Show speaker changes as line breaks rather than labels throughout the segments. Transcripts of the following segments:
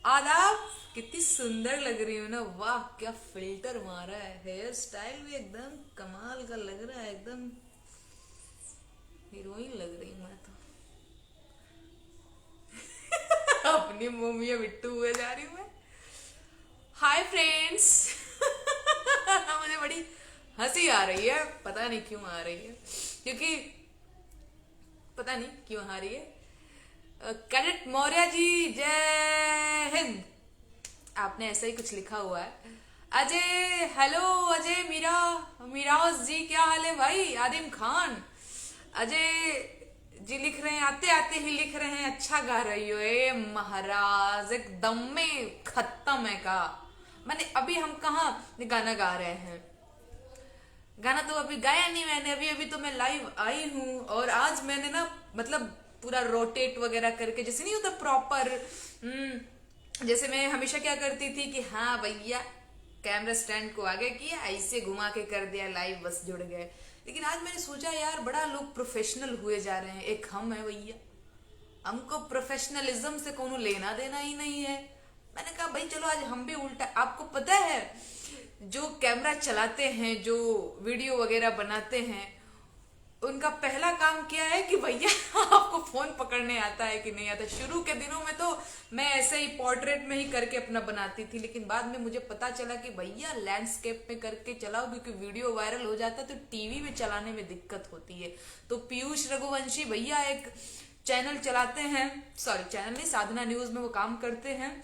आदाब। कितनी सुंदर लग रही हूँ ना, वाह क्या फिल्टर मारा है। हेयर स्टाइल भी एकदम कमाल का लग रहा है, एकदम हीरोइन लग रही हूँ मैं तो। अपनी मम्मी बिट्टू हुए जा रही हूँ मैं। Hi friends. मुझे बड़ी हंसी आ रही है, पता नहीं क्यों आ रही है, क्योंकि पता नहीं क्यों आ रही है। कैडेट मौर्य जी, जय हिंद। आपने ऐसा ही कुछ लिखा हुआ है। अजय, हेलो अजय, मीरा, मीराज जी क्या हाल है भाई। आदिम खान, अजय जी लिख रहे हैं, आते आते ही लिख रहे हैं अच्छा गा रही हो ए महाराज, एकदम में खत्म है का। मैंने अभी हम कहाँ गाना गा रहे हैं, गाना तो अभी गाया नहीं मैंने, अभी अभी तो मैं लाइव आई हूँ। और आज मैंने ना मतलब पूरा रोटेट वगैरह करके, जैसे नहीं होता प्रॉपर, जैसे मैं हमेशा क्या करती थी कि हाँ भैया कैमरा स्टैंड को आगे किया, ऐसे घुमा के कर दिया लाइव, बस जुड़ गए। लेकिन आज मैंने सोचा यार बड़ा लोग प्रोफेशनल हुए जा रहे हैं, एक हम है भैया, हमको प्रोफेशनलिज्म से कोनो लेना देना ही नहीं है। मैंने कहा भाई चलो आज हम भी उल्टा, आपको पता है जो कैमरा चलाते हैं, जो वीडियो वगैरह बनाते हैं, उनका पहला काम क्या है कि भैया आपको फोन पकड़ने आता है कि नहीं आता। शुरू के दिनों में तो मैं ऐसे ही पोर्ट्रेट में ही करके अपना बनाती थी, लेकिन बाद में मुझे पता चला कि भैया लैंडस्केप में करके चलाओ, क्योंकि वीडियो वायरल हो जाता है तो टीवी में चलाने में दिक्कत होती है। तो पीयूष रघुवंशी भैया एक चैनल चलाते हैं, सॉरी चैनल नहीं, साधना न्यूज में वो काम करते हैं।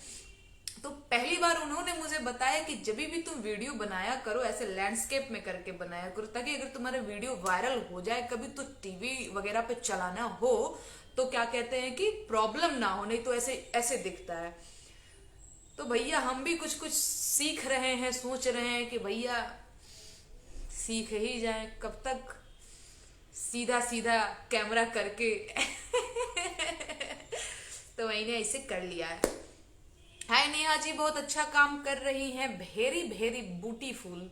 तो पहली बार उन्होंने मुझे बताया कि जब भी तुम वीडियो बनाया करो ऐसे लैंडस्केप में करके बनाया करो, ताकि अगर तुम्हारा वीडियो वायरल हो जाए कभी तो टीवी वगैरह पे चलाना हो तो क्या कहते हैं कि प्रॉब्लम ना हो, नहीं तो ऐसे ऐसे दिखता है। तो भैया हम भी कुछ कुछ सीख रहे हैं, सोच रहे हैं कि भैया सीख ही जाए, कब तक सीधा सीधा कैमरा करके। तो मैंने ऐसे कर लिया है। हाय नेहा जी, बहुत अच्छा काम कर रही हैं, वेरी वेरी ब्यूटीफुल।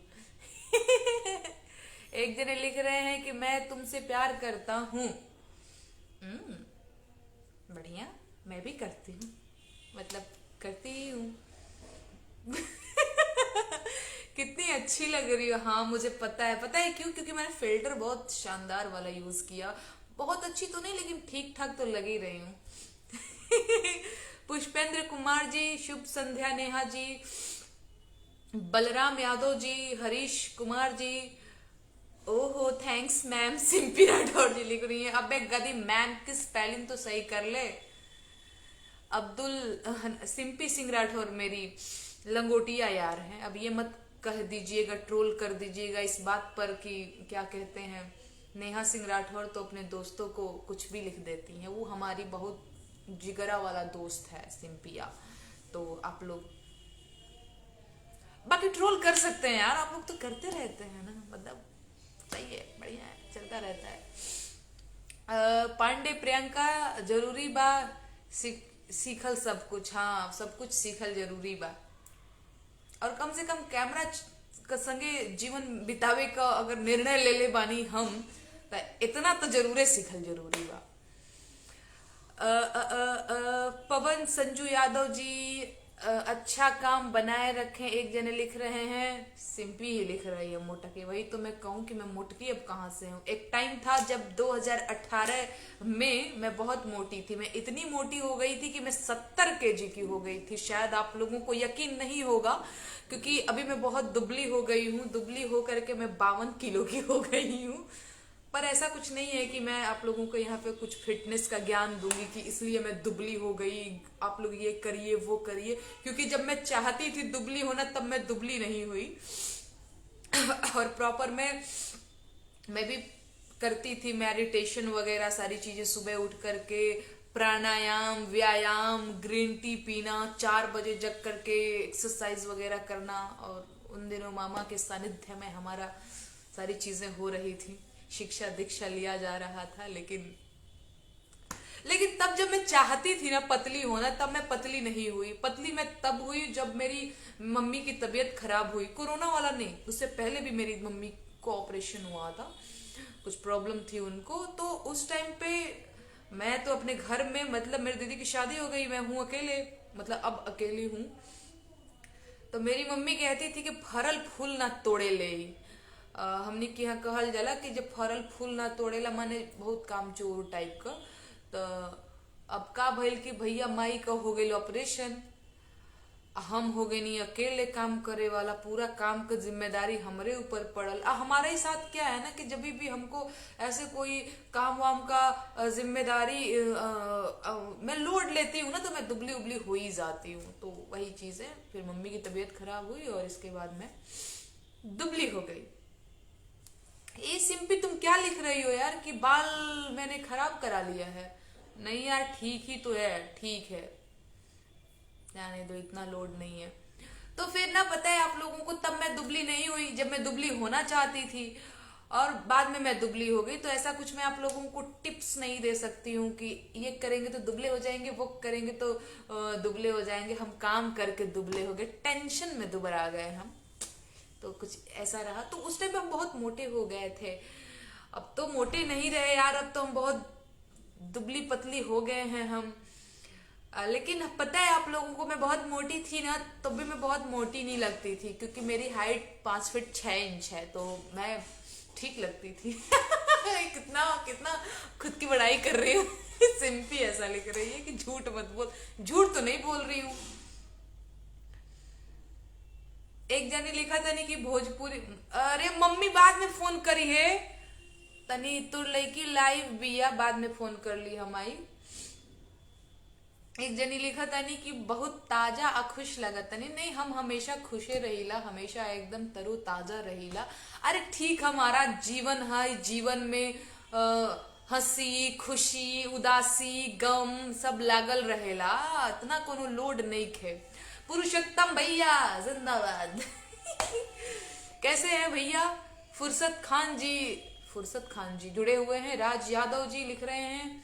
एक जने लिख रहे हैं कि मैं तुमसे प्यार करता हूँ। बढ़िया, मैं भी करती हूँ, मतलब करती ही हूँ। कितनी अच्छी लग रही हो। हाँ मुझे पता है, पता है क्यों, क्योंकि मैंने फिल्टर बहुत शानदार वाला यूज किया। बहुत अच्छी तो नहीं लेकिन ठीक ठाक तो लग ही रही हूँ। पुष्पेंद्र कुमार जी, शुभ संध्या। नेहा जी, बलराम यादव जी, हरीश कुमार जी, ओहो थैंक्स मैम। सिंपी राठौर जी लिख रही है, अबे गदी मैम की स्पेलिंग तो सही कर ले। अब्दुल सिंपी सिंह राठौर मेरी लंगोटिया यार है, अब ये मत कह दीजिएगा, ट्रोल कर दीजिएगा इस बात पर कि क्या कहते हैं, नेहा सिंह राठौर तो अपने दोस्तों को कुछ भी लिख देती हैं, वो हमारी बहुत जिगरा वाला दोस्त है सिंपिया। तो आप लोग बाकी ट्रोल कर सकते हैं यार, आप लोग तो करते रहते हैं ना, मतलब सही है, बढ़िया है, चलता रहता है। पांडे प्रियंका, जरूरी बा सीखल सब कुछ, हाँ सब कुछ सीखल जरूरी बा। और कम से कम कैमरा का संगे जीवन बितावे का अगर निर्णय ले ले बानी हम, तो इतना तो जरूर सीखल जरूरी बा। पवन संजू यादव जी, अच्छा काम बनाए रखें, एक जने लिख रहे हैं। सिंपी ही लिख रही है मोटकी, वही तो मैं कहूँ कि मैं मोटकी अब कहाँ से हूँ। एक टाइम था जब 2018 में मैं बहुत मोटी थी, मैं इतनी मोटी हो गई थी कि मैं 70 kg की हो गई थी। शायद आप लोगों को यकीन नहीं होगा, क्योंकि अभी मैं बहुत दुबली हो गई हूँ, दुबली हो करके मैं 52 किलो की हो गई हूँ। पर ऐसा कुछ नहीं है कि मैं आप लोगों को यहाँ पे कुछ फिटनेस का ज्ञान दूंगी कि इसलिए मैं दुबली हो गई, आप लोग ये करिए वो करिए, क्योंकि जब मैं चाहती थी दुबली होना तब मैं दुबली नहीं हुई। और प्रॉपर मैं भी करती थी मेडिटेशन वगैरह सारी चीजें, सुबह उठ करके प्राणायाम, व्यायाम, ग्रीन टी पीना, 4 बजे जग करके एक्सरसाइज वगैरह करना। और उन दिनों मामा के सानिध्य में हमारा सारी चीजें हो रही थी, शिक्षा दीक्षा लिया जा रहा था। लेकिन तब जब मैं चाहती थी ना पतली होना, तब मैं पतली नहीं हुई। पतली मैं तब हुई जब मेरी मम्मी की तबीयत खराब हुई, कोरोना वाला नहीं, उससे पहले भी मेरी मम्मी को ऑपरेशन हुआ था, कुछ प्रॉब्लम थी उनको। तो उस टाइम पे मैं तो अपने घर में, मतलब मेरी दीदी की शादी हो गई, मैं हूँ अकेले, मतलब अब अकेली हूँ। तो मेरी मम्मी कहती थी कि फरल फूल ना तोड़े ले। हमने के यहाँ कहल जाला कि जब फरल फूल ना तोड़ेला माने बहुत कामचोर टाइप का। तो अब का भइल कि भैया माई का हो गई ऑपरेशन, हम हो गए नहीं अकेले काम करे वाला, पूरा काम का जिम्मेदारी हमरे ऊपर पड़ल। हमारे ही साथ क्या है ना कि जब भी हमको ऐसे कोई काम वाम का जिम्मेदारी मैं लोड लेती हूँ ना तो मैं दुबली उबली हो ही जाती हूँ। तो वही चीज है, फिर मम्मी की तबीयत खराब हुई और इसके बाद मैं दुबली हो गई। ये सिंपी तुम क्या लिख रही हो यार कि बाल मैंने खराब करा लिया है? नहीं यार ठीक ही तो है, ठीक है, जाने दो, इतना लोड नहीं है। तो फिर ना पता है आप लोगों को, तब मैं दुबली नहीं हुई जब मैं दुबली होना चाहती थी, और बाद में मैं दुबली हो गई। तो ऐसा कुछ मैं आप लोगों को टिप्स नहीं दे सकती हूँ कि ये करेंगे तो दुबले हो जाएंगे, वो करेंगे तो दुबले हो जाएंगे। हम काम करके दुबले हो गए, टेंशन में दुबर आ गए हम। तो कुछ ऐसा रहा। तो उस टाइम हम बहुत मोटे हो गए थे, अब तो मोटे नहीं रहे यार, अब तो हम बहुत दुबली पतली हो गए हैं हम। लेकिन पता है आप लोगों को, मैं बहुत मोटी थी ना तब भी मैं बहुत मोटी नहीं लगती थी, क्योंकि मेरी हाइट 5 फीट 6 इंच है, तो मैं ठीक लगती थी। कितना कितना खुद की बड़ाई कर रही हूँ। सिंपी ऐसा लिख रही है कि झूठ मत बोल। झूठ तो नहीं बोल रही हूँ। एक जने लिखा था नहीं कि भोजपुरी, अरे मम्मी बाद में फोन करी है तनी, तो लड़की लाइव बिया, बाद में फोन कर ली हमारी। एक जनी लिखा तनी कि बहुत ताजा आ खुश लगा तनी। नहीं, हम हमेशा खुशे रहीला, हमेशा एकदम तरो ताजा रहीला। अरे ठीक, हमारा जीवन है, जीवन में हंसी खुशी उदासी गम सब लागल रहेला, इतना कोनो लोड नहीं खे। पुरुषोत्तम भैया जिंदाबाद। कैसे हैं भैया? फुर्सत खान जी जुड़े हुए हैं। राज यादव जी लिख रहे हैं,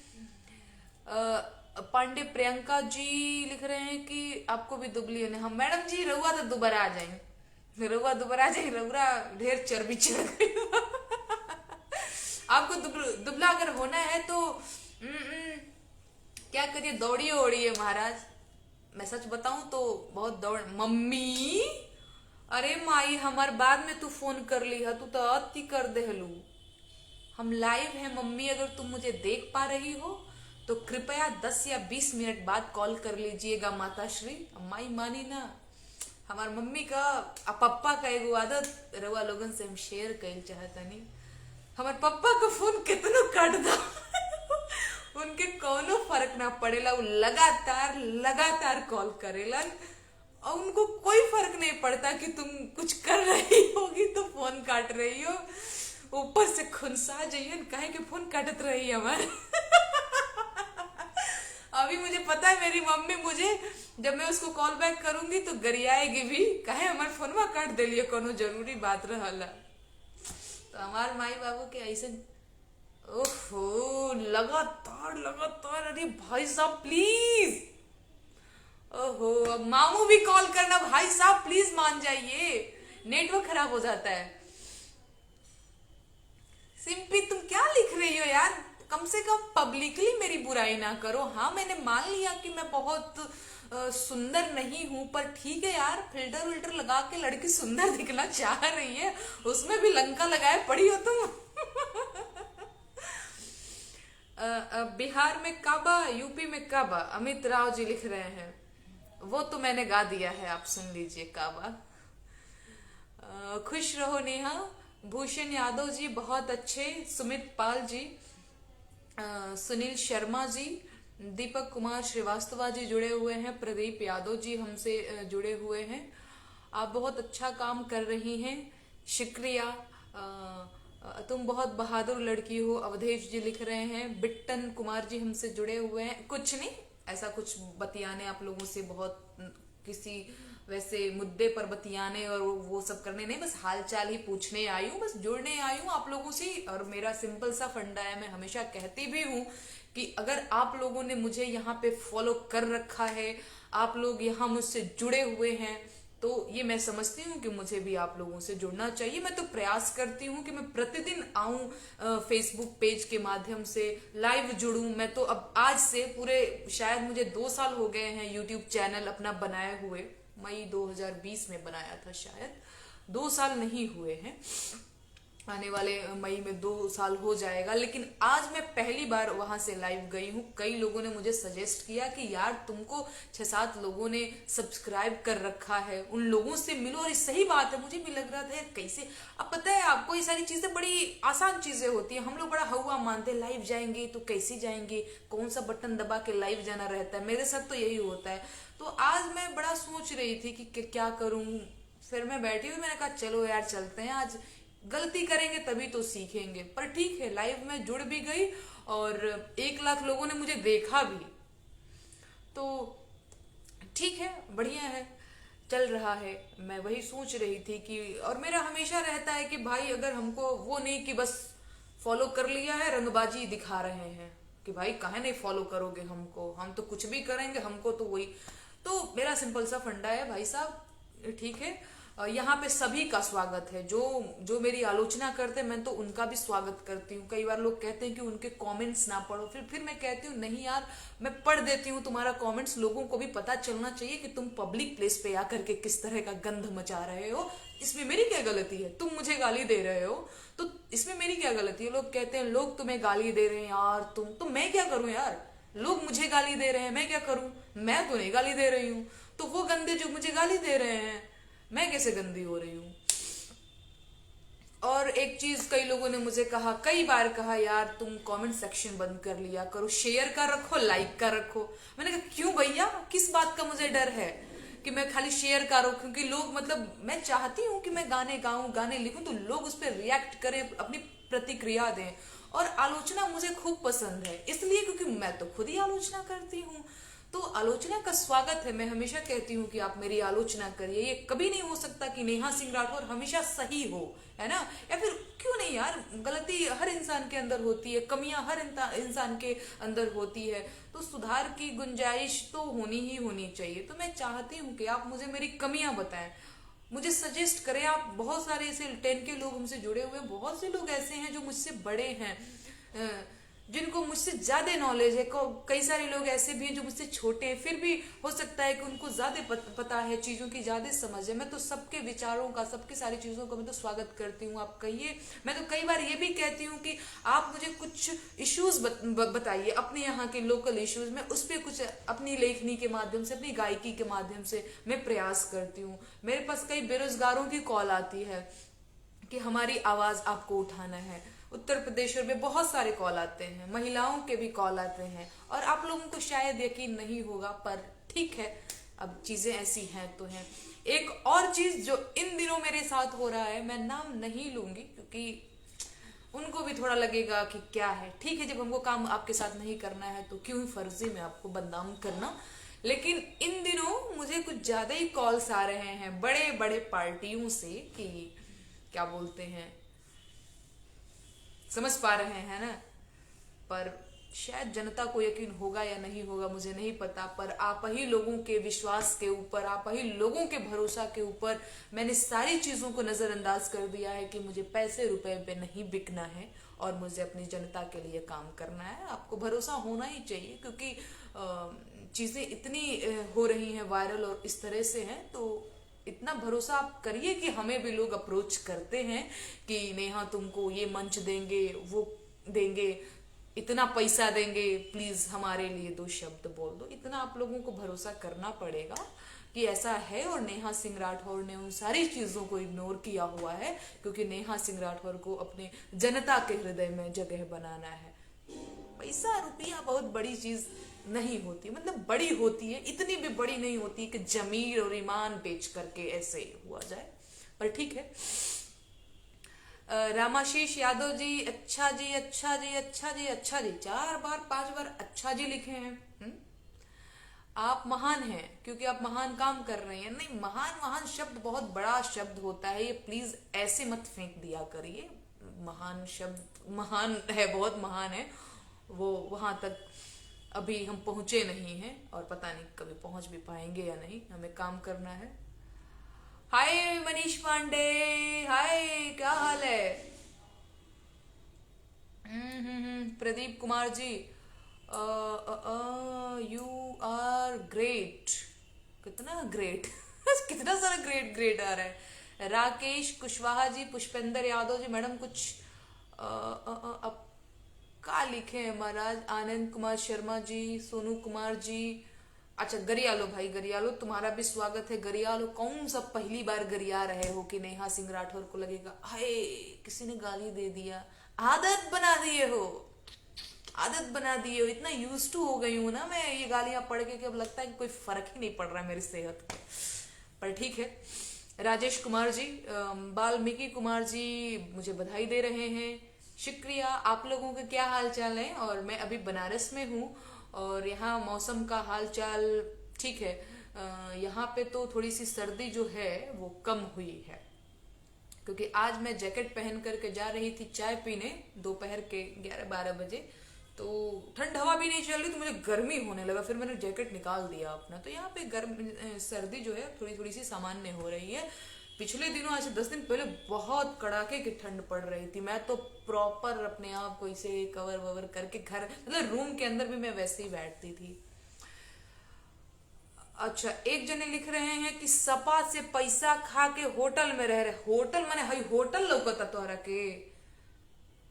पांडे प्रियंका जी लिख रहे हैं कि आपको भी दुबली होने। हम मैडम जी रउआ तो दुबारा आ जाएंगे, रउआ दुबारा आ जाएंगे, रउरा ढेर चर्बी चढ़ गई। आपको दुबला अगर होना है तो क्या करिए, दौड़िए ओड़िए महाराज। मैं सच बताऊं तो बहुत दौड़। मम्मी, अरे माई हमार बाद में तू फोन कर ली है, तू तो अति कर देहलू। हम लाइव हैं मम्मी, अगर तुम मुझे देख पा रही हो तो कृपया 10 या 20 मिनट बाद कॉल कर लीजिएगा माता श्री। माई मानी ना, हमार मम्मी का पप्पा का एगो आदत रउआ लोगन से हम शेयर कइल चाहतनी। हमार पप्पा का फोन कितनो काट दो, उनके कोनो फर्क ना पड़ेला, वो लगातार लगातार कॉल करेलन और उनको कोई फर्क नहीं पड़ता कि तुम कुछ कर रही होगी तो फोन काट रही हो। ऊपर से खुनसा जाइए, काहे के फोन काटत रही हमारे। अभी मुझे पता है मेरी मम्मी मुझे, जब मैं उसको कॉल बैक करूंगी तो गरियाएगी भी, काहे हमार फोनवा काट देलिए, कोनो जरूरी बात रहला। तो हमार माई बाबू के ऐसे, ओहो लगातार लगातार, अरे भाई साहब प्लीज, ओहो अब मामू भी कॉल करना, भाई साहब प्लीज मान जाइए, नेटवर्क खराब हो जाता है। सिंपली तुम क्या लिख रही हो यार? कम से कम पब्लिकली मेरी बुराई ना करो। हाँ मैंने मान लिया कि मैं बहुत सुंदर नहीं हूं, पर ठीक है यार, फिल्टर विल्टर लगा के लड़की सुंदर दिखना चाह रही है, उसमें भी लंका लगाए पड़ी हो तुम। बिहार में काबा, यूपी में काबा, अमित राव जी लिख रहे हैं। वो तो मैंने गा दिया है, आप सुन लीजिए काबा। खुश रहो नेहा। भूषण यादव जी बहुत अच्छे। सुमित पाल जी, सुनील शर्मा जी, दीपक कुमार श्रीवास्तव जी जुड़े हुए हैं। प्रदीप यादव जी हमसे जुड़े हुए हैं। आप बहुत अच्छा काम कर रही हैं, शुक्रिया। तुम बहुत बहादुर लड़की हो, अवधेश जी लिख रहे हैं। बिट्टन कुमार जी हमसे जुड़े हुए हैं। कुछ नहीं, ऐसा कुछ बतियाने आप लोगों से, बहुत किसी वैसे मुद्दे पर बतियाने और वो सब करने नहीं, बस हालचाल ही पूछने आई हूँ, बस जुड़ने आई हूँ आप लोगों से। और मेरा सिंपल सा फंडा है, मैं हमेशा कहती भी हूँ कि अगर आप लोगों ने मुझे यहाँ पे फॉलो कर रखा है, आप लोग यहाँ मुझसे जुड़े हुए हैं, तो ये मैं समझती हूँ कि मुझे भी आप लोगों से जुड़ना चाहिए। मैं तो प्रयास करती हूँ कि मैं प्रतिदिन आऊं फेसबुक पेज के माध्यम से लाइव जुड़ूं। मैं तो अब आज से पूरे शायद मुझे 2 साल हो गए हैं यूट्यूब चैनल अपना बनाए हुए। मई 2020 में बनाया था शायद, 2 साल नहीं हुए हैं, आने वाले मई में 2 साल हो जाएगा। लेकिन आज मैं पहली बार वहां से लाइव गई हूँ। कई लोगों ने मुझे सजेस्ट किया कि यार तुमको 6-7 लोगों ने सब्सक्राइब कर रखा है, उन लोगों से मिलो। और ये सही बात है, मुझे भी लग रहा था यार कैसे। अब पता है आपको, ये सारी चीजें बड़ी आसान चीजें होती है। हम लोग बड़ा हवा मानते हैं, लाइव जाएंगे तो कैसे जाएंगे, कौन सा बटन दबा के लाइव जाना रहता है। मेरे साथ तो यही होता है। तो आज मैं बड़ा सोच रही थी कि क्या करूं। फिर मैं बैठी हुई, मैंने कहा चलो यार चलते हैं। आज गलती करेंगे तभी तो सीखेंगे। पर ठीक है, लाइव में जुड़ भी गई और 1 लाख लोगों ने मुझे देखा भी, तो ठीक है, बढ़िया है, चल रहा है। मैं वही सोच रही थी कि, और मेरा हमेशा रहता है कि भाई अगर हमको वो नहीं कि बस फॉलो कर लिया है, रंगबाजी दिखा रहे हैं कि भाई काहे नहीं फॉलो करोगे हमको, हम तो कुछ भी करेंगे, हमको तो वही। तो मेरा सिंपल सा फंडा है भाई साहब, ठीक है, यहाँ पे सभी का स्वागत है। जो जो मेरी आलोचना करते हैं, मैं तो उनका भी स्वागत करती हूँ। कई बार लोग कहते हैं कि उनके कमेंट्स ना पढ़ो, फिर मैं कहती हूँ नहीं यार, मैं पढ़ देती हूँ तुम्हारा कमेंट्स। लोगों को भी पता चलना चाहिए कि तुम पब्लिक प्लेस पे आकर के किस तरह का गंध मचा रहे हो। इसमें मेरी क्या गलती है? तुम मुझे गाली दे रहे हो तो इसमें मेरी क्या गलती है? लोग कहते हैं लोग तुम्हें गाली दे रहे हैं यार, तुम तो मैं क्या करूं यार? लोग मुझे गाली दे रहे हैं, मैं क्या करूं? मैं तो नहीं गाली दे रही हूँ। तो वो गंदे जो मुझे गाली दे रहे हैं, मैं कैसे गंदी हो रही हूँ? और एक चीज कई लोगों ने मुझे कहा, कई बार कहा, यार तुम कमेंट सेक्शन बंद कर लिया करो, शेयर का रखो, लाइक का रखो। मैंने कहा क्यों भैया, किस बात का मुझे डर है कि मैं खाली शेयर का रखूं? क्योंकि लोग, मतलब मैं चाहती हूँ कि मैं गाने गाऊं, गाने लिखूं, तो लोग उस पर रिएक्ट करें, अपनी प्रतिक्रिया दें। और आलोचना मुझे खूब पसंद है, इसलिए क्योंकि मैं तो खुद ही आलोचना करती हूँ। तो आलोचना का स्वागत है। मैं हमेशा कहती हूँ कि आप मेरी आलोचना करिए। ये कभी नहीं हो सकता कि नेहा सिंह राठौर हमेशा सही हो, है ना? या फिर क्यों नहीं यार, गलती हर इंसान के अंदर होती है, कमियां हर इंसान के अंदर होती है, तो सुधार की गुंजाइश तो होनी ही होनी चाहिए। तो मैं चाहती हूँ कि आप मुझे मेरी कमियां बताएं, मुझे सजेस्ट करें। आप बहुत सारे ऐसे 10 के लोग हमसे जुड़े हुए हैं, बहुत से लोग ऐसे हैं जो मुझसे बड़े हैं, जिनको मुझसे ज्यादा नॉलेज है। कई सारे लोग ऐसे भी हैं जो मुझसे छोटे हैं, फिर भी हो सकता है कि उनको ज्यादा पता है, चीजों की ज्यादा समझ है। मैं तो सबके विचारों का, सबके सारी चीजों का मैं तो स्वागत करती हूँ। आप कहिए। मैं तो कई बार ये भी कहती हूँ कि आप मुझे कुछ इश्यूज बताइए, अपने यहाँ के लोकल इश्यूज। मैं उस पर कुछ अपनी लेखनी के माध्यम से, अपनी गायकी के माध्यम से मैं प्रयास करती हूँ। मेरे पास कई बेरोजगारों की कॉल आती है कि हमारी आवाज आपको उठाना है। उत्तर प्रदेश में बहुत सारे कॉल आते हैं, महिलाओं के भी कॉल आते हैं, और आप लोगों को शायद यकीन नहीं होगा, पर ठीक है, अब चीजें ऐसी हैं तो हैं। एक और चीज जो इन दिनों मेरे साथ हो रहा है, मैं नाम नहीं लूंगी क्योंकि उनको भी थोड़ा लगेगा कि क्या है। ठीक है, जब हमको काम आपके साथ नहीं करना है तो क्यों ही फर्जी में आपको बदनाम करना। लेकिन इन दिनों मुझे कुछ ज्यादा ही कॉल्स आ रहे हैं बड़े बड़े पार्टियों से कि क्या बोलते हैं, समझ पा रहे हैं ना? पर शायद जनता को यकीन होगा या नहीं होगा मुझे नहीं पता, पर आप ही लोगों के विश्वास के ऊपर, आप ही लोगों के भरोसा के ऊपर मैंने सारी चीजों को नजरअंदाज कर दिया है कि मुझे पैसे रुपए पे नहीं बिकना है और मुझे अपनी जनता के लिए काम करना है। आपको भरोसा होना ही चाहिए, क्योंकि चीजें इतनी हो रही हैं वायरल और इस तरह से हैं, तो इतना भरोसा आप करिए कि हमें भी लोग अप्रोच करते हैं कि नेहा तुमको ये मंच देंगे, वो देंगे, इतना पैसा देंगे, प्लीज हमारे लिए 2 शब्द बोल दो। इतना आप लोगों को भरोसा करना पड़ेगा कि ऐसा है। और नेहा सिंह राठौर ने उन सारी चीजों को इग्नोर किया हुआ है, क्योंकि नेहा सिंह राठौर को अपने जनता के हृदय में जगह बनाना है। पैसा रुपया बहुत बड़ी चीज नहीं होती, मतलब बड़ी होती है, इतनी भी बड़ी नहीं होती कि जमीर और ईमान बेच करके ऐसे हुआ जाए, पर ठीक है। रामाशीष यादव जी, अच्छा जी, अच्छा जी, अच्छा जी, अच्छा जी, 4 बार 5 बार अच्छा जी लिखे हैं। आप महान हैं क्योंकि आप महान काम कर रहे हैं। नहीं, महान महान शब्द बहुत बड़ा शब्द होता है, ये प्लीज ऐसे मत फेंक दिया करिए। महान शब्द महान है, बहुत महान है, वो वहां तक अभी हम पहुंचे नहीं हैं और पता नहीं कभी पहुंच भी पाएंगे या नहीं। हमें काम करना है। हाय मनीष पांडे, हाय, क्या हाल है? Pradeep Kumar ji, you are great. कितना ग्रेट कितना सारा ग्रेट ग्रेट आ रहा है। राकेश कुशवाहा जी, पुष्पेंद्र यादव जी, मैडम कुछ अब का लिखे हैं महाराज? आनंद कुमार शर्मा जी, सोनू कुमार जी, अच्छा गरियालो भाई, गरियालो तुम्हारा भी स्वागत है। गरियालो कौन सा पहली बार गरिया रहे हो कि नेहा सिंह राठौर को लगेगा हाय किसी ने गाली दे दिया? आदत बना दिए हो, आदत बना दिए हो। इतना यूज टू हो गई हूं ना मैं ये गालियां पढ़ के कि अब लगता है कि कोई फर्क ही नहीं पड़ रहा मेरी सेहत पे। पर ठीक है। राजेश कुमार जी, वाल्मीकि कुमार जी मुझे बधाई दे रहे हैं, शुक्रिया। आप लोगों के क्या हाल चाल है? और मैं अभी बनारस में हूँ और यहाँ मौसम का हाल चाल ठीक है। यहाँ पे तो थोड़ी सी सर्दी जो है वो कम हुई है, क्योंकि आज मैं जैकेट पहन करके जा रही थी चाय पीने दोपहर के 11-12 बजे, तो ठंड हवा भी नहीं चल रही तो मुझे गर्मी होने लगा, फिर मैंने जैकेट निकाल दिया अपना। तो यहाँ पे गर्म सर्दी जो है थोड़ी थोड़ी सी सामान्य हो रही है। पिछले दिनों, आज से 10 दिन पहले बहुत कड़ाके की ठंड पड़ रही थी। मैं तो प्रॉपर अपने आप को इसे कवर ववर करके घर, मतलब रूम के अंदर भी मैं वैसे ही बैठती थी। अच्छा, एक जने लिख रहे हैं कि सपा से पैसा खा के होटल में रह रहे। होटल माने हई होटल लौकता तोहरा के?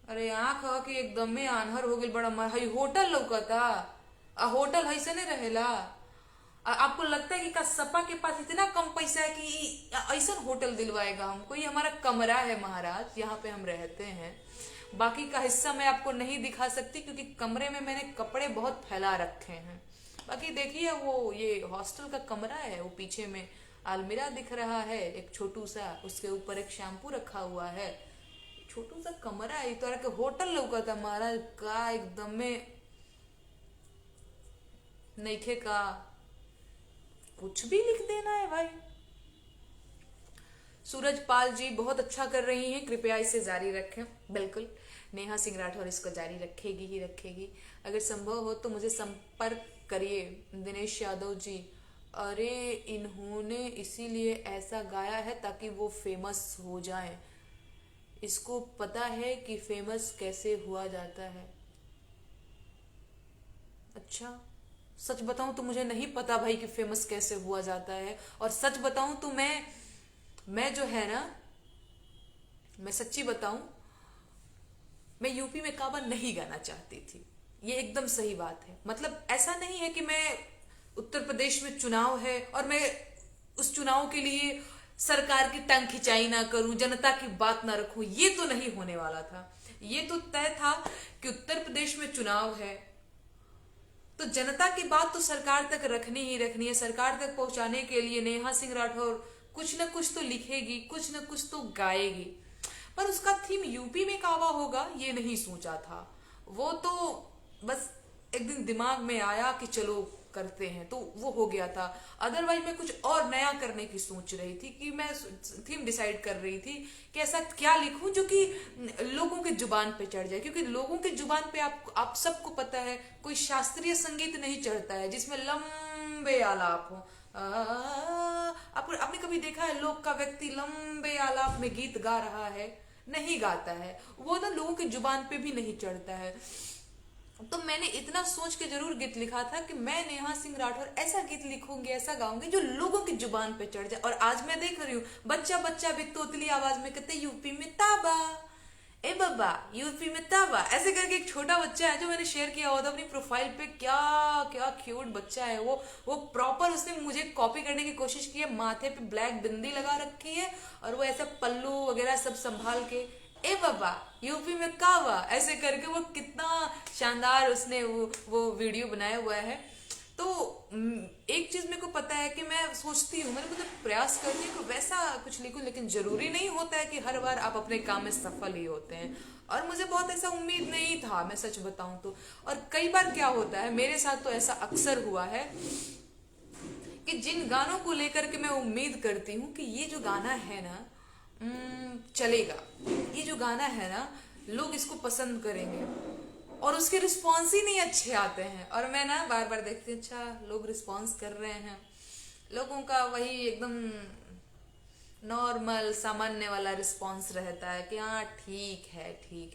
अरे आंख ह कि एकदम में आन्हर हो गई बड़ा हई होटल लौकता? आ होटल हई से नहीं रहेला? आपको लगता है कि का सपा के पास इतना कम पैसा है कि ऐसा होटल दिलवाएगा हमको? ये हमारा कमरा है महाराज, यहाँ पे हम रहते हैं। बाकी का हिस्सा मैं आपको नहीं दिखा सकती क्योंकि कमरे में मैंने कपड़े बहुत फैला रखे हैं। बाकी देखिए वो ये हॉस्टल का कमरा है, वो पीछे में अलमीरा दिख रहा है एक छोटू सा, उसके ऊपर एक शैम्पू रखा हुआ है, छोटू सा कमरा है। तो के होटल लौका था महाराज का एकदम में नईखे का, कुछ भी लिख देना है भाई। सूरज पाल जी बहुत अच्छा कर रही हैं, कृपया इसे जारी रखें। बिल्कुल, नेहा सिंह राठौर इसको जारी रखेगी ही रखेगी। अगर संभव हो तो मुझे संपर्क करिए। दिनेश यादव जी, अरे इन्होंने इसीलिए ऐसा गाया है ताकि वो फेमस हो जाएं। इसको पता है कि फेमस कैसे हुआ जाता है? अच्छा, सच बताऊं तो मुझे नहीं पता भाई कि फेमस कैसे हुआ जाता है। और सच बताऊं तो मैं जो है ना, मैं सच्ची बताऊं, मैं यूपी में काबा नहीं गाना चाहती थी। ये एकदम सही बात है। मतलब ऐसा नहीं है कि मैं, उत्तर प्रदेश में चुनाव है और मैं उस चुनाव के लिए सरकार की टांग खिंचाई ना करूं, जनता की बात ना रखूं, ये तो नहीं होने वाला था। ये तो तय था कि उत्तर प्रदेश में चुनाव है तो जनता की बात तो सरकार तक रखनी ही रखनी है। सरकार तक पहुंचाने के लिए नेहा सिंह राठौर कुछ न कुछ तो लिखेगी, कुछ न कुछ तो गाएगी। पर उसका थीम यूपी में कावा होगा ये नहीं सोचा था। वो तो बस एक दिन दिमाग में आया कि चलो करते हैं तो वो हो गया था। अदरवाइज मैं कुछ और नया करने की सोच रही थी कि मैं थीम डिसाइड कर रही थी कि ऐसा क्या लिखूं जो कि लोगों के जुबान पे चढ़ जाए, क्योंकि लोगों के जुबान पे आप सबको पता है कोई शास्त्रीय संगीत नहीं चढ़ता है जिसमें लंबे आलाप हो। आपने कभी देखा है लोक का व्यक्ति लंबे आलाप में गीत गा रहा है? नहीं गाता है वो ना, लोगों की जुबान पे भी नहीं चढ़ता है। तो मैंने इतना सोच के जरूर गीत लिखा था कि मैं नेहा सिंह राठौर ऐसा गीत लिखूंगी, ऐसा गाऊंगी जो लोगों की जुबान पे चढ़ जाए। और आज मैं देख रही हूँ बच्चा बच्चा भी तोतली आवाज में कहते यूपी में ताबा, ए बाबा यूपी में ताबा, ऐसे करके एक छोटा बच्चा है जो मैंने शेयर किया हुआ था अपनी प्रोफाइल पे। क्या क्या क्यूट बच्चा है वो प्रॉपर उसने मुझे कॉपी करने की कोशिश की है। माथे पे ब्लैक बिंदी लगा रखी है और वो ऐसा पल्लू वगैरह सब संभाल के ए बाबा यूपी में कावा ऐसे करके वो कितना शानदार उसने वो वीडियो बनाया हुआ है। तो एक चीज मेरे को पता है कि मैं सोचती हूँ, मैंने मतलब प्रयास करती हूँ कि वैसा कुछ लिखूं, लेकिन जरूरी नहीं होता है कि हर बार आप अपने काम में सफल ही होते हैं। और मुझे बहुत ऐसा उम्मीद नहीं था, मैं सच बताऊं तो। और कई बार क्या होता है मेरे साथ, तो ऐसा अक्सर हुआ है कि जिन गानों को लेकर के मैं उम्मीद करती हूँ कि ये जो गाना है ना चलेगा, ये जो गाना है ना लोग इसको पसंद करेंगे, और उसके रिस्पॉन्स ही नहीं अच्छे आते हैं। और मैं ना बार बार देखती हूँ अच्छा लोग रिस्पॉन्स कर रहे हैं, लोगों का वही एकदम नॉर्मल सामान्य वाला रिस्पॉन्स रहता है कि हाँ ठीक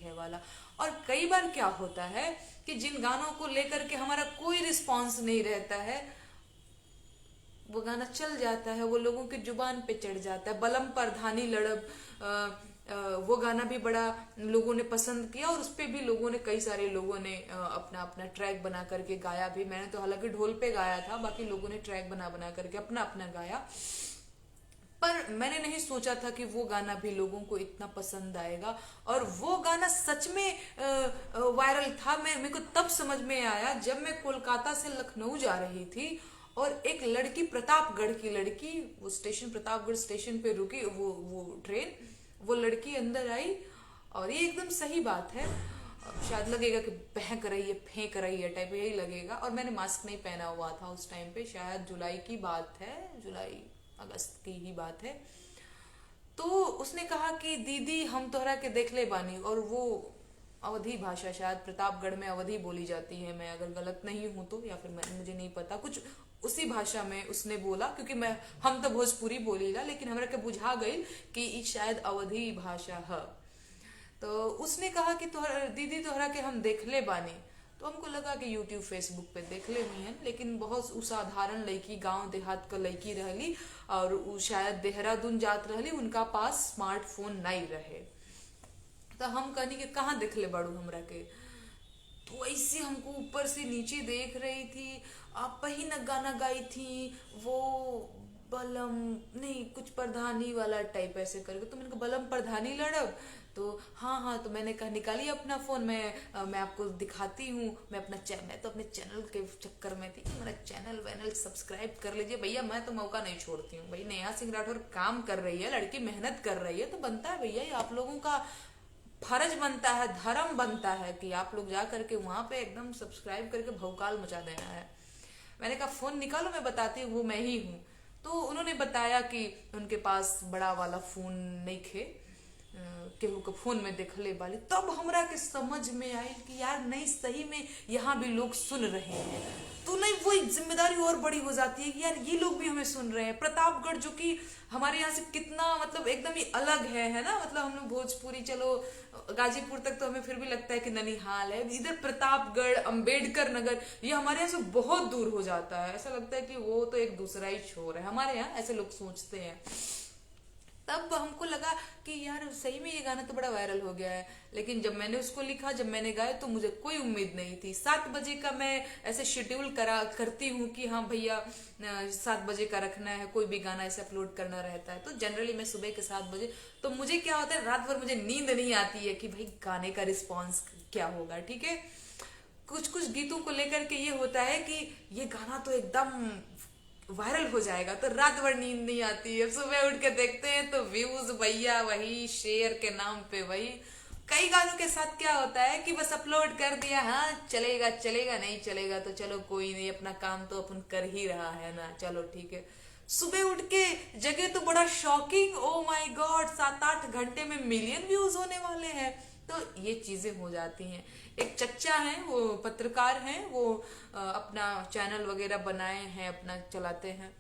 है वाला। और कई बार क्या होता है कि जिन गानों को लेकर के हमारा कोई रिस्पॉन्स नहीं रहता है, वो गाना चल जाता है, वो लोगों की जुबान पे चढ़ जाता है। बलम परधानी लड़ब, वो गाना भी बड़ा लोगों ने पसंद किया और उस पे भी लोगों ने, कई सारे लोगों ने अपना अपना ट्रैक बना करके गाया भी। मैंने तो हालांकि ढोल पे गाया था, बाकी लोगों ने ट्रैक बना बना करके अपना अपना गाया। पर मैंने नहीं सोचा था कि वो गाना भी लोगों को इतना पसंद आएगा। और वो गाना सच में वायरल था। मेरे को तब समझ में आया जब मैं कोलकाता से लखनऊ जा रही थी और एक लड़की, प्रतापगढ़ की लड़की, वो स्टेशन, प्रतापगढ़ स्टेशन पे रुकी वो ट्रेन, वो लड़की अंदर आई। और ये एकदम सही बात है, शायद लगेगा कि बहक रही है, फेंक रही है टाइप, यही लगेगा। और मैंने मास्क नहीं पहना हुआ था उस टाइम पे, शायद जुलाई की बात है, जुलाई अगस्त की ही बात है। तो उसने कहा कि दीदी हम तोहरा के देख ले बानी। और वो अवधी भाषा, शायद प्रतापगढ़ में अवधी बोली जाती है, मैं अगर गलत नहीं हूं तो, या फिर मुझे नहीं पता, कुछ उसी भाषा में उसने बोला। क्योंकि हम तो भोजपुरी बोलीला, लेकिन हमरा के बुझा गई कि ई शायद अवधी भाषा है। तो उसने कहा कि दीदी तोहरा के हम देख ले बानी। तो हमको लगा कि यूट्यूब फेसबुक पे देख ले हुई है, लेकिन बहुत उसाधारण लड़की, गांव देहात का लड़की रहली और उ शायद देहरादून जात रहली, उनका पास स्मार्टफोन नहीं रहे। तो हम कहनी कि कहाँ देख ले बाड़ू हमरा के। तो ऐसे हमको ऊपर से नीचे देख रही थी। आप ही न गाना गाई थी वो, बलम नहीं कुछ प्रधानी वाला टाइप ऐसे करके। तो मैंने कहा बलम प्रधानी लड़ब। तो हाँ, तो मैंने कहा निकालिए अपना फोन, मैं आपको दिखाती हूँ। मैं तो अपने चैनल के चक्कर में थी, मेरा चैनल वैनल सब्सक्राइब कर लीजिए भैया, मैं तो मौका नहीं छोड़ती हूँ भाई। नेहा सिंह राठौर काम कर रही है, लड़की मेहनत कर रही है, तो बनता है भैया, ये आप लोगों का फर्ज बनता है, धर्म बनता है कि आप लोग जा करके वहां पे एकदम सब्सक्राइब करके भौकाल मचा देना है। मैंने कहा फोन निकालो, मैं बताती हूँ वो मैं ही हूँ। तो उन्होंने बताया कि उनके पास बड़ा वाला फोन नहीं खे, केहू के फोन में देखले वाली। तब हमरा के समझ में आई कि यार नहीं, सही में यहाँ भी लोग सुन रहे हैं। तो नहीं, वो एक जिम्मेदारी और बड़ी हो जाती है कि यार ये लोग भी हमें सुन रहे हैं। प्रतापगढ़ जो कि हमारे यहाँ से कितना मतलब एकदम ही अलग है ना, मतलब हम लोग भोजपुरी, चलो गाजीपुर तक तो हमें फिर भी लगता है कि ननिहाल है, इधर प्रतापगढ़, अंबेडकर नगर, ये हमारे यहाँ से बहुत दूर हो जाता है। ऐसा लगता है कि वो तो एक दूसरा ही छोर है हमारे यहाँ, ऐसे लोग सोचते हैं। तब हमको लगा कि यार सही में ये गाना तो बड़ा वायरल हो गया है। लेकिन जब मैंने उसको लिखा, जब मैंने गाया, तो मुझे कोई उम्मीद नहीं थी। 7 बजे का मैं ऐसे शेड्यूल करती हूँ कि हाँ भैया 7 बजे का रखना है, कोई भी गाना ऐसे अपलोड करना रहता है। तो जनरली मैं सुबह के 7 बजे, तो मुझे क्या होता है, रात भर मुझे नींद नहीं आती है कि भाई गाने का रिस्पॉन्स क्या होगा। ठीक है, कुछ कुछ गीतों को लेकर के ये होता है कि ये गाना तो एकदम वायरल हो जाएगा, तो रात भर नींद नहीं आती है। सुबह उठ के देखते हैं तो व्यूज भैया वही, शेयर के नाम पे वही। कई गानों के साथ क्या होता है कि बस अपलोड कर दिया, हाँ चलेगा चलेगा, नहीं चलेगा तो चलो कोई नहीं, अपना काम तो अपन कर ही रहा है ना, चलो ठीक है। सुबह उठ के जगह तो बड़ा शॉकिंग, ओ माय गॉड 7-8 घंटे में मिलियन व्यूज होने वाले हैं। तो ये चीजें हो जाती हैं। एक चच्चा हैं, वो पत्रकार हैं, वो अपना चैनल वगैरह बनाए हैं, अपना चलाते हैं।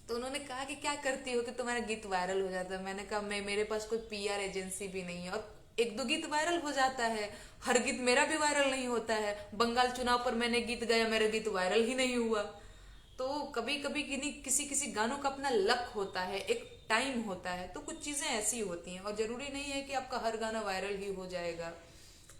तो उन्होंने कहा कि क्या करती हो कि तुम्हारा गीत वायरल हो जाता है। मैंने कहा मेरे पास कोई पीआर एजेंसी भी नहीं है, और 1-2 गीत वायरल हो जाता है, हर गीत मेरा भी वायरल नहीं होता है। बंगाल चुनाव पर मैंने गीत गाया, मेरा गीत वायरल ही नहीं हुआ। तो कभी कभी किसी किसी गानों का अपना लक होता है, एक टाइम होता है। तो कुछ चीजें ऐसी होती हैं, और जरूरी नहीं है कि आपका हर गाना वायरल ही हो जाएगा,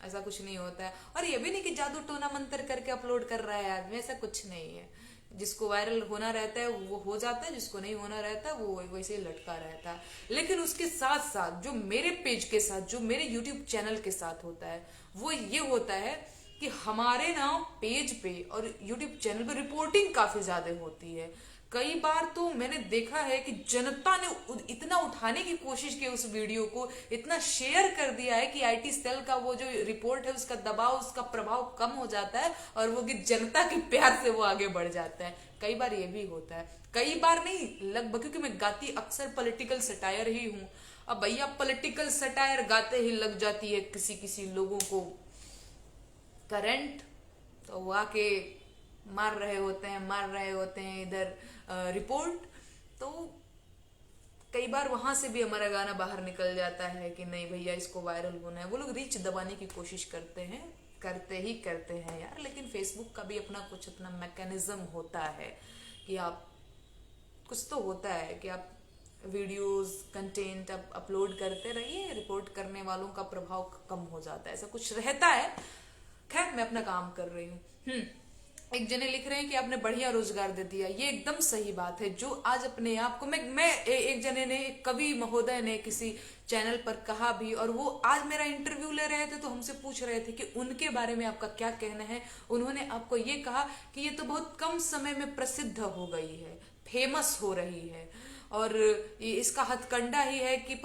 ऐसा कुछ नहीं होता है। और ये भी नहीं कि जादू टोना मंत्र करके अपलोड कर रहा है आदमी, ऐसा कुछ नहीं है। जिसको वायरल होना रहता है वो हो जाता है, जिसको नहीं होना रहता है वो वैसे ही लटका रहता है। लेकिन उसके साथ साथ जो मेरे पेज के साथ, जो मेरे यूट्यूब चैनल के साथ होता है, वो ये होता है कि हमारे ना पेज पे और यूट्यूब चैनल पे रिपोर्टिंग काफी ज्यादा होती है। कई बार तो मैंने देखा है कि जनता ने इतना उठाने की कोशिश की उस वीडियो को, इतना शेयर कर दिया है कि आईटी सेल का वो जो रिपोर्ट है उसका दबाव, उसका प्रभाव कम हो जाता है, और वो कि जनता के प्यार से वो आगे बढ़ जाता है। कई बार ये भी होता है, कई बार नहीं लगभग, क्योंकि मैं गाती अक्सर पॉलिटिकल सटायर ही हूँ। अब भैया पॉलिटिकल सटायर गाते ही लग जाती है किसी किसी लोगों को करंट, तो वो आके मार रहे होते हैं इधर रिपोर्ट। तो
कई बार वहां से भी हमारा गाना बाहर निकल जाता है कि नहीं भैया इसको वायरल होना है, वो लोग रीच दबाने की कोशिश करते हैं यार। लेकिन फेसबुक का भी अपना कुछ अपना मैकेनिज्म होता है कि आप, कुछ तो होता है कि आप वीडियोस कंटेंट आप अपलोड करते रहिए, रिपोर्ट करने वालों का प्रभाव कम हो जाता है, ऐसा कुछ रहता है। खैर मैं अपना काम कर रही हूँ। एक जने लिख रहे हैं कि आपने बढ़िया रोजगार दे दिया, ये एकदम सही बात है। जो आज अपने आप को एक जने ने, एक कवि महोदय ने किसी चैनल पर कहा भी, और वो आज मेरा इंटरव्यू ले रहे थे तो हमसे पूछ रहे थे कि उनके बारे में आपका क्या कहना है। उन्होंने आपको ये कहा कि ये तो बहुत कम समय में प्रसिद्ध हो गई है, फेमस हो रही है, और इसका हथकंडा ही है कि